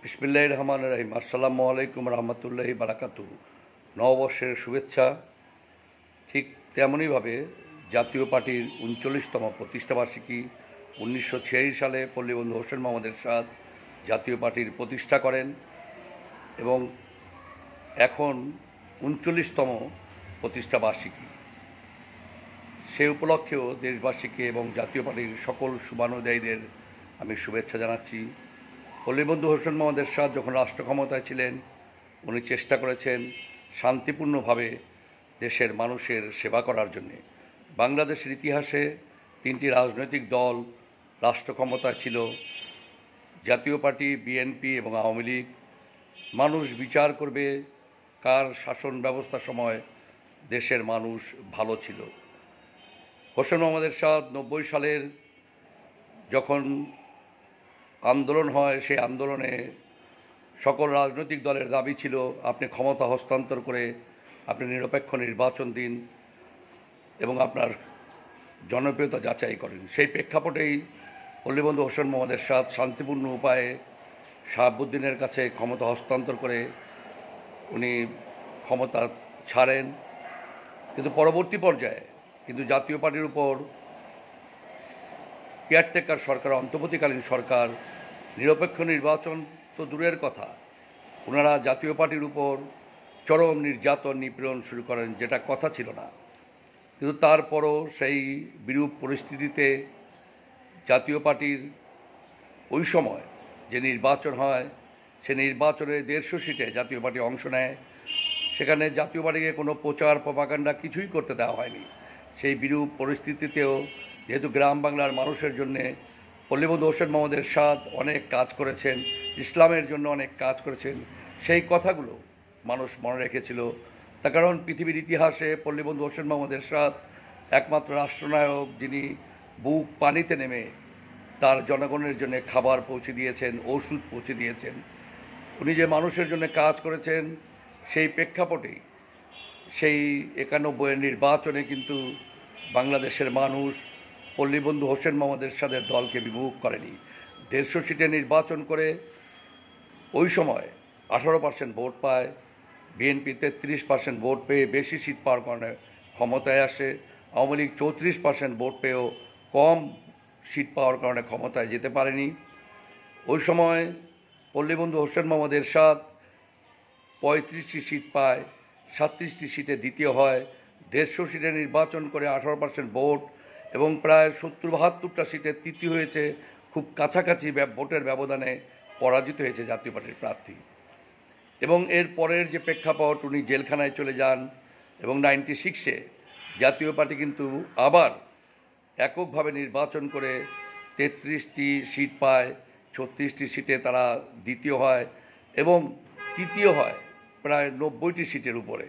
বিসমিল্লাহির রহমানির রহিম। আসসালামু আলাইকুম রহমতুল্লাহি বারাকাতুহু। নববর্ষের শুভেচ্ছা। ঠিক তেমনইভাবে জাতীয় পার্টির ৩৯তম প্রতিষ্ঠাবার্ষিকী ১৯৮৬ সালে পল্লীবন্ধু হোসেন মোহাম্মদ এরশাদ জাতীয় পার্টির প্রতিষ্ঠা করেন এবং এখন ৩৯তম প্রতিষ্ঠাবার্ষিকী। সে উপলক্ষেও দেশবাসীকে এবং জাতীয় পার্টির সকল শুভানুযায়ীদের আমি শুভেচ্ছা জানাচ্ছি। পল্লীবন্ধু হোসেন মোহাম্মদ এরশাদ যখন রাষ্ট্র ক্ষমতায় ছিলেন, উনি চেষ্টা করেছেন শান্তিপূর্ণভাবে দেশের মানুষের সেবা করার জন্যে। বাংলাদেশের ইতিহাসে ৩টি রাজনৈতিক দল রাষ্ট্র ক্ষমতায় ছিল, জাতীয় পার্টি, বিএনপি এবং আওয়ামী লীগ। মানুষ বিচার করবে কার শাসন ব্যবস্থার সময় দেশের মানুষ ভালো ছিল। হোসেন মোহাম্মদ এরশাদ ৯০ সালের যখন আন্দোলন হয়, সেই আন্দোলনে সকল রাজনৈতিক দলের দাবি ছিল আপনি ক্ষমতা হস্তান্তর করে আপনি নিরপেক্ষ নির্বাচন দিন এবং আপনার জনপ্রিয়তা যাচাই করেন। সেই প্রেক্ষাপটেই পল্লীবন্ধু হোসেন মোহাম্মদ এরশাদ শান্তিপূর্ণ উপায়ে শাহাবুদ্দিনের কাছে ক্ষমতা হস্তান্তর করে উনি ক্ষমতা ছাড়েন। কিন্তু পরবর্তী পর্যায়ে কিন্তু জাতীয় পার্টির উপর কেয়ারটেকার সরকার, অন্তর্বর্তীকালীন সরকার নিরপেক্ষ নির্বাচন তো দূরের কথা, ওনারা জাতীয় পার্টির উপর চরম নির্যাতন নিপীড়ন শুরু করেন, যেটা কথা ছিল না। কিন্তু তারপরও সেই বিরূপ পরিস্থিতিতে জাতীয় পার্টির ওই সময় যে নির্বাচন হয়, সে নির্বাচনে ১৫০ সিটে জাতীয় পার্টি অংশ নেয়। সেখানে জাতীয় পার্টিকে কোনো প্রচার প্রপাগান্ডা কিছুই করতে দেওয়া হয়নি। সেই বিরূপ পরিস্থিতিতেও যেহেতু গ্রাম বাংলার মানুষের জন্যে পল্লীবন্ধু হোসেন মোহাম্মদ এরশাদ অনেক কাজ করেছেন, ইসলামের জন্য অনেক কাজ করেছেন, সেই কথাগুলো মানুষ মনে রেখেছিল। তার কারণ পৃথিবীর ইতিহাসে পল্লীবন্ধু হোসেন মোহাম্মদ এরশাদ একমাত্র রাষ্ট্রনায়ক যিনি বুক পানিতে নেমে তার জনগণের জন্য খাবার পৌঁছে দিয়েছেন, ওষুধ পৌঁছে দিয়েছেন। উনি যে মানুষের জন্য কাজ করেছেন, সেই প্রেক্ষাপটেই সেই ৯১ নির্বাচনে কিন্তু বাংলাদেশের মানুষ পল্লীবন্ধু হোসেন মোহাম্মদ এরশাদের দলকে বিমুখ করেনি। ১৫০ সিটে নির্বাচন করে ওই সময় ১৮% ভোট পায়। বিএনপি ৩৩% ভোট পেয়ে বেশি সিট পাওয়ার কারণে ক্ষমতায় আসে। আওয়ামী লীগ ৩৪% ভোট পেয়েও কম সিট পাওয়ার কারণে ক্ষমতায় যেতে পারেনি। ওই সময় পল্লীবন্ধু হোসেন মোহাম্মদ এরশাদ ৩৫টি সিট পায়, ৩৭টি সিটে দ্বিতীয় হয়। ১৫০ সিটে নির্বাচন করে ১৮% ভোট এবং প্রায় ৭০-৭২টা সিটে তৃতীয় হয়েছে। খুব কাছাকাছি ভোটের ব্যবধানে পরাজিত হয়েছে জাতীয় পার্টির প্রার্থী। এবং এর পরের যে প্রেক্ষাপট, উনি জেলখানায় চলে যান এবং 96-এ জাতীয় পার্টি কিন্তু আবার এককভাবে নির্বাচন করে ৩৩টি সিট পায়, ৩৬টি সিটে তারা দ্বিতীয় হয় এবং তৃতীয় হয় প্রায় ৯০টি সিটের উপরে।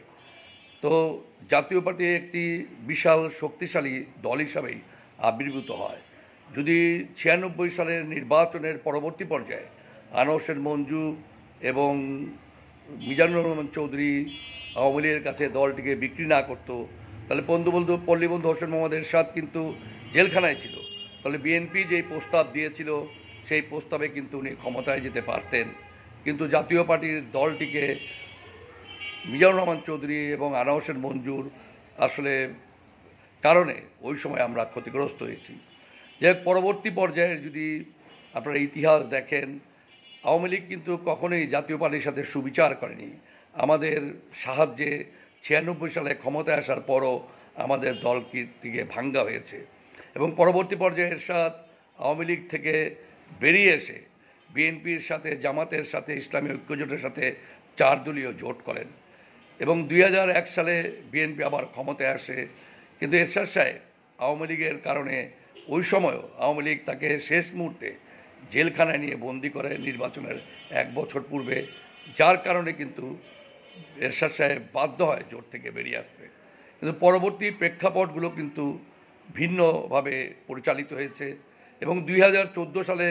তো জাতীয় পার্টি একটি বিশাল শক্তিশালী দল হিসাবেই আবির্ভূত হয়। যদি ৯৬ সালের নির্বাচনের পরবর্তী পর্যায়ে আনোয়ার হোসেন মঞ্জু এবং মিজানুর রহমান চৌধুরী আওয়ামী লীগের কাছে দলটিকে বিক্রি না করতো, তাহলে পল্লীবন্ধু হোসেন মোহাম্মদ এরশাদ কিন্তু জেলখানায় ছিল। তাহলে বিএনপি যেই প্রস্তাব দিয়েছিল, সেই প্রস্তাবে কিন্তু উনি ক্ষমতায় যেতে পারতেন। কিন্তু জাতীয় পার্টির দলটিকে মিজানুর রহমান চৌধুরী এবং আনোয়ার হোসেন মঞ্জুর আসলে কারণে ওই সময় আমরা ক্ষতিগ্রস্ত হয়েছি। যে পরবর্তী পর্যায়ে যদি আপনারা ইতিহাস দেখেন, আওয়ামী লীগ কিন্তু কখনোই জাতীয় পার্টির সাথে সুবিচার করেনি। আমাদের সাহায্যে ৯৬ সালে ক্ষমতায় আসার পরও আমাদের দলটিকে ভাঙ্গা হয়েছে এবং পরবর্তী পর্যায়ে এরশাদ আওয়ামী লীগ থেকে বেরিয়ে এসে বিএনপির সাথে, জামাতের সাথে, ইসলামী ঐক্যজোটের সাথে 4 দলীয় জোট করেন এবং ২০০১ সালে বিএনপি আবার ক্ষমতায় আসে। কিন্তু এরশাদ সাহেব আওয়ামী লীগের কারণে ওই সময়ও আওয়ামী লীগ তাকে শেষ মুহূর্তে জেলখানায় নিয়ে বন্দি করে নির্বাচনের ১ বছর পূর্বে, যার কারণে কিন্তু এরশাদ সাহেব বাধ্য হয় জোট থেকে বেরিয়ে আসতে। কিন্তু পরবর্তী প্রেক্ষাপটগুলো কিন্তু ভিন্নভাবে পরিচালিত হয়েছে এবং ২০১৪ সালে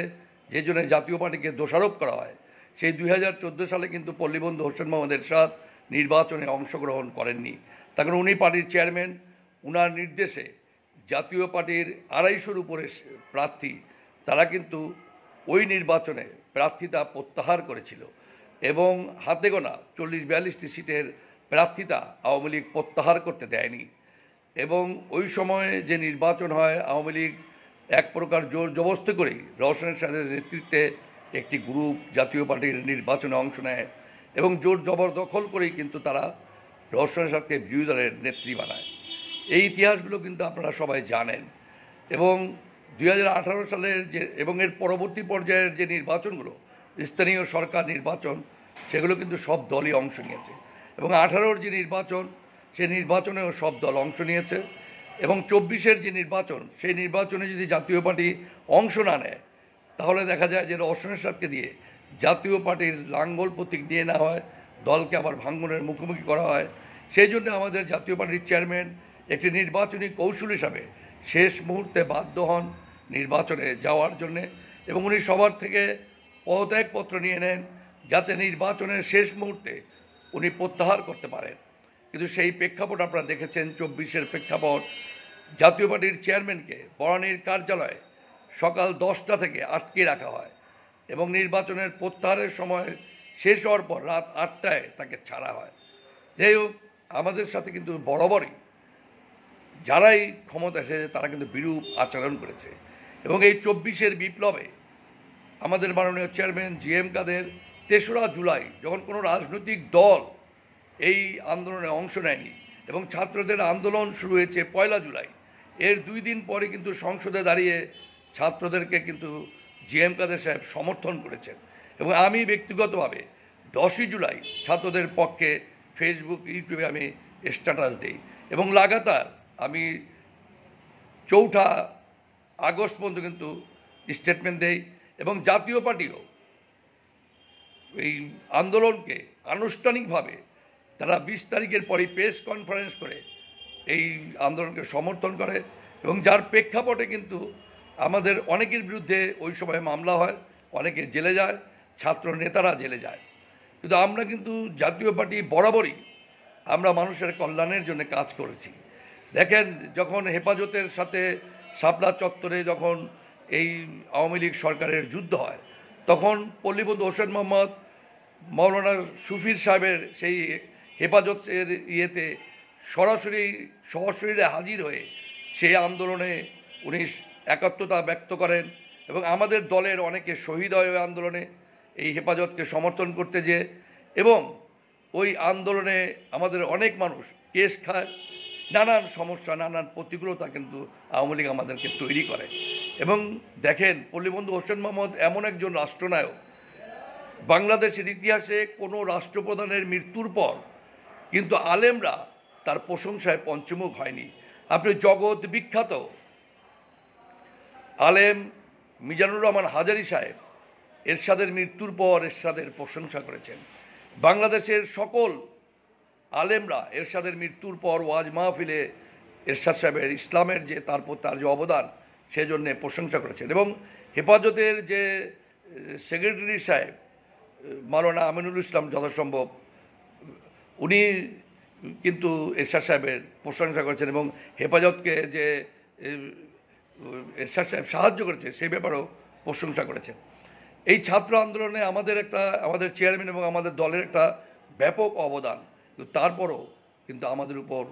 যে জন্য জাতীয় পার্টিকে দোষারোপ করা হয়, সেই ২০১৪ সালে কিন্তু পল্লীবন্ধু হোসেন মোহাম্মদ এরশাদ নির্বাচনে অংশগ্রহণ করেননি। তার কারণ উনি পার্টির চেয়ারম্যান, উনার নির্দেশে জাতীয় পার্টির ২৫০-র উপরে প্রার্থী তারা কিন্তু ওই নির্বাচনে প্রার্থিতা প্রত্যাহার করেছিল এবং হাতে গোনা 40-42টি সিটের প্রার্থিতা আওয়ামী লীগ প্রত্যাহার করতে দেয়নি। এবং ওই সময়ে যে নির্বাচন হয়, আওয়ামী লীগ এক প্রকার জোর জবরদস্তি করেই রওশন এরশাদের নেতৃত্বে একটি গ্রুপ জাতীয় পার্টির নির্বাচনে অংশ নেয় এবং জোর জবরদখল করেই কিন্তু তারা রওশন এরশাদকে বিরোধী দলের নেত্রী বানায়। এই ইতিহাসগুলো কিন্তু আপনারা সবাই জানেন। এবং 2018 সালের যে এবং এর পরবর্তী পর্যায়ের যে নির্বাচনগুলো, স্থানীয় সরকার নির্বাচন, সেগুলো কিন্তু সব দলই অংশ নিয়েছে। এবং 18-র যে নির্বাচন, সেই নির্বাচনেও সব দল অংশ নিয়েছে। এবং 24-এর যে নির্বাচন, সেই নির্বাচনে যদি জাতীয় পার্টি অংশ না নেয়, তাহলে দেখা যায় যে রওশন এরশাদকে দিয়ে জাতীয় পার্টির লাঙ্গল প্রতীক নিয়ে নেওয়া হয়, দলকে আবার ভাঙনের মুখোমুখি করা হয়। সেই জন্য আমাদের জাতীয় পার্টির চেয়ারম্যান একটি নির্বাচনী কৌশল হিসাবে শেষ মুহূর্তে বাধ্য হন নির্বাচনে যাওয়ার জন্যে এবং উনি সবার থেকে পদত্যাগপত্র নিয়ে নেন যাতে নির্বাচনের শেষ মুহূর্তে উনি প্রত্যাহার করতে পারেন। কিন্তু সেই প্রেক্ষাপট আপনারা দেখেছেন, 24-এর প্রেক্ষাপট, জাতীয় পার্টির চেয়ারম্যানকে বনানীর কার্যালয়ে সকাল 10টা থেকে আটকে রাখা হয় এবং নির্বাচনের প্রত্যাহারের সময় শেষ হওয়ার পর রাত 8টায় তাকে ছাড়া হয়। যাই হোক, আমাদের সাথে কিন্তু বরাবরই যারাই ক্ষমতা এসেছে তারা কিন্তু বিরূপ আচরণ করেছে। এবং এই 24-এর বিপ্লবে আমাদের মাননীয় চেয়ারম্যান GM কাদের 3রা জুলাই, যখন কোনো রাজনৈতিক দল এই আন্দোলনে অংশ নেয়নি এবং ছাত্রদের আন্দোলন শুরু হয়েছে 1 জুলাই, এর 2 দিন পরে কিন্তু সংসদে দাঁড়িয়ে ছাত্রদেরকে কিন্তু GM কাদের সাহেব সমর্থন করেছেন। এবং আমি ব্যক্তিগতভাবে 10ই জুলাই ছাত্রদের পক্ষে ফেসবুক, ইউটিউবে আমি স্ট্যাটাস দিই এবং লাগাতার আমি 4ঠা আগস্ট পর্যন্ত কিন্তু স্টেটমেন্ট দেই। এবং জাতীয় পার্টিও এই আন্দোলনকে আনুষ্ঠানিকভাবে তারা 20 তারিখের পরেই প্রেস কনফারেন্স করে এই আন্দোলনকে সমর্থন করে এবং যার প্রেক্ষাপটে কিন্তু আমাদের অনেকের বিরুদ্ধে ওই সময় মামলা হয়, অনেকে জেলে যায়, ছাত্র নেতারা জেলে যায়। কিন্তু আমরা কিন্তু জাতীয় পার্টি বরাবরই আমরা মানুষের কল্যাণের জন্য কাজ করেছি। দেখেন, যখন হেফাজতের সাথে শাপলা চত্বরে যখন এই আওয়ামী লীগ সরকারের যুদ্ধ হয়, তখন পল্লীবন্ধু হোসেন মোহাম্মদ মৌলানা শফির সাহেবের সেই হেফাজতের ইয়েতে সরাসরি সশরীরে হাজির হয়ে সেই আন্দোলনে উনি একাত্মতা ব্যক্ত করেন এবং আমাদের দলের অনেকে শহীদ হয় ওই আন্দোলনে এই হেফাজতকে সমর্থন করতে যেয়ে। এবং ওই আন্দোলনে আমাদের অনেক মানুষ কেস খায়, নানান সমস্যা, নানান প্রতিকূলতা কিন্তু আওয়ামী লীগ আমাদেরকে তৈরি করে। এবং দেখেন, পল্লীবন্ধু হোসেন মোহাম্মদ এমন একজন রাষ্ট্রনায়ক, বাংলাদেশের ইতিহাসে কোনো রাষ্ট্রপ্রধানের মৃত্যুর পর কিন্তু আলেমরা তার প্রশংসায় পঞ্চমুখ হয়নি। আপনি জগৎ বিখ্যাত আলেম মিজানুর রহমান হাজারী সাহেব এরশাদের মৃত্যুর পর এরশাদের প্রশংসা করেছেন। বাংলাদেশের সকল আলেমরা এরশাদের মৃত্যুর পর ওয়াজ মাহফিলে এরশাদ সাহেবের ইসলামের যে তার যে অবদান সেজন্যে প্রশংসা করেছেন। এবং হেফাজতের যে সেক্রেটারি সাহেব মাওলানা আমিনুল ইসলাম যথাসম্ভব উনি কিন্তু এরশাদ সাহেবের প্রশংসা করেছেন এবং হেফাজতকে যে এরশাদ সাহেব সাহায্য করেছে সেই ব্যাপারেও প্রশংসা করেছেন। এই ছাত্র আন্দোলনে আমাদের চেয়ারম্যান এবং আমাদের দলের একটা ব্যাপক অবদান, কিন্তু তারপরও কিন্তু আমাদের উপর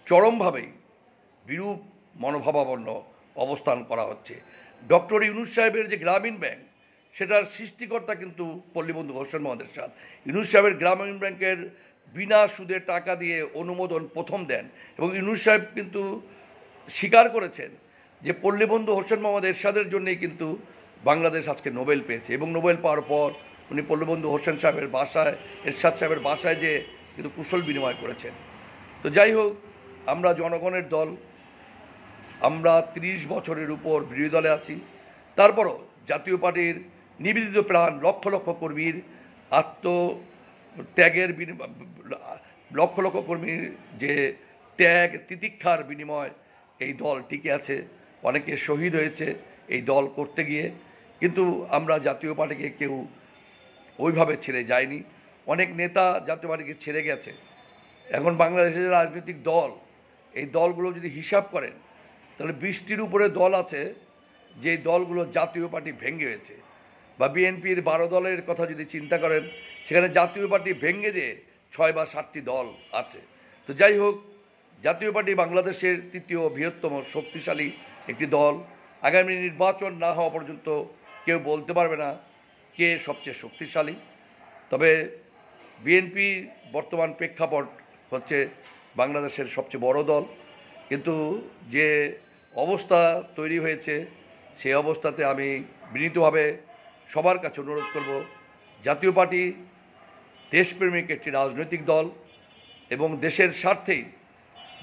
চরমভাবেই বিরূপ মনোভাবাপন্ন অবস্থান করা হচ্ছে। ডক্টর ইউনূস সাহেবের যে গ্রামীণ ব্যাংক, সেটার সৃষ্টিকর্তা কিন্তু পল্লীবন্ধু হোসেন মোহাম্মদ এরশাদ। ইউনূস সাহেবের গ্রামীণ ব্যাংকের বিনা সুদে টাকা দিয়ে অনুমোদন প্রথম দেন এবং ইউনূস সাহেব কিন্তু স্বীকার করেছেন যে পল্লীবন্ধু হোসেন মোহাম্মদ এরশাদের জন্যই কিন্তু বাংলাদেশ আজকে নোবেল পেয়েছে। এবং নোবেল পাওয়ার পর উনি পল্লীবন্ধু হোসেন সাহেবের বাসায়, এরশাদ সাহেবের বাসায় যে কিন্তু কুশল বিনিময় করেছেন। তো যাই হোক, আমরা জনগণের দল, আমরা 30 বছরের উপর বিরোধী দলে আছি, তারপরও জাতীয় পার্টির নিবেদিত প্রাণ লক্ষ লক্ষ কর্মীর আত্মত্যাগের লক্ষ লক্ষ কর্মীর যে ত্যাগ তিতিক্ষার বিনিময় এই দল টিকে আছে। অনেকে শহীদ হয়েছে এই দল করতে গিয়ে, কিন্তু আমরা জাতীয় পার্টিকে কেউ ওইভাবে ছেড়ে যায়নি। অনেক নেতা জাতীয় পার্টিকে ছেড়ে গেছে। এখন বাংলাদেশের রাজনৈতিক দল, এই দলগুলো যদি হিসাব করেন তাহলে 20টির উপরে দল আছে যে দলগুলো জাতীয় পার্টি ভেঙে হয়েছে, বা বিএনপির 12 দলের কথা যদি চিন্তা করেন, সেখানে জাতীয় পার্টি ভেঙে দিয়ে 6 বা 7টি দল আছে। তো যাই হোক, জাতীয় পার্টি বাংলাদেশের তৃতীয় বৃহত্তম শক্তিশালী একটি দল। আগামী নির্বাচন না হওয়া পর্যন্ত কেউ বলতে পারবে না কে সবচেয়ে শক্তিশালী। তবে বিএনপি বর্তমান প্রেক্ষাপট হচ্ছে বাংলাদেশের সবচেয়ে বড় দল, কিন্তু যে অবস্থা তৈরি হয়েছে সেই অবস্থাতে আমি বিনীতভাবে সবার কাছে অনুরোধ করব, জাতীয় পার্টি দেশপ্রেমিক একটি রাজনৈতিক দল এবং দেশের স্বার্থেই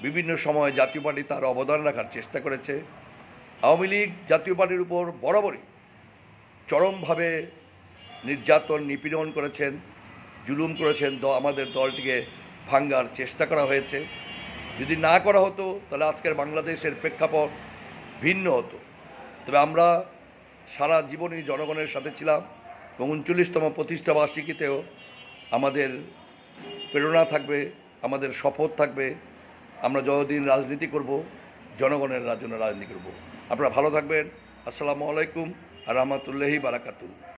বিভিন্ন সময় জাতীয় পার্টি তার অবদান রাখার চেষ্টা করেছে। আওয়ামী লীগ জাতীয় পার্টির উপর বরাবরই চরমভাবে নির্যাতন নিপীড়ন করেছেন, জুলুম করেছেন। আমাদের দলটিকে ভাঙ্গার চেষ্টা করা হয়েছে। যদি না করা হতো তাহলে আজকের বাংলাদেশের প্রেক্ষাপট ভিন্ন হতো। তবে আমরা সারা জীবনই জনগণের সাথে ছিলাম এবং 39তম প্রতিষ্ঠা বার্ষিকীতেও আমাদের প্রেরণা থাকবে, আমাদের শপথ থাকবে, আমরা যতদিন রাজনীতি করব জনগণের জন্য রাজনীতি করব। আপনারা ভালো থাকবেন। আসসালামু আলাইকুম আর রহমতুল্লাহি বারাকাতুহু।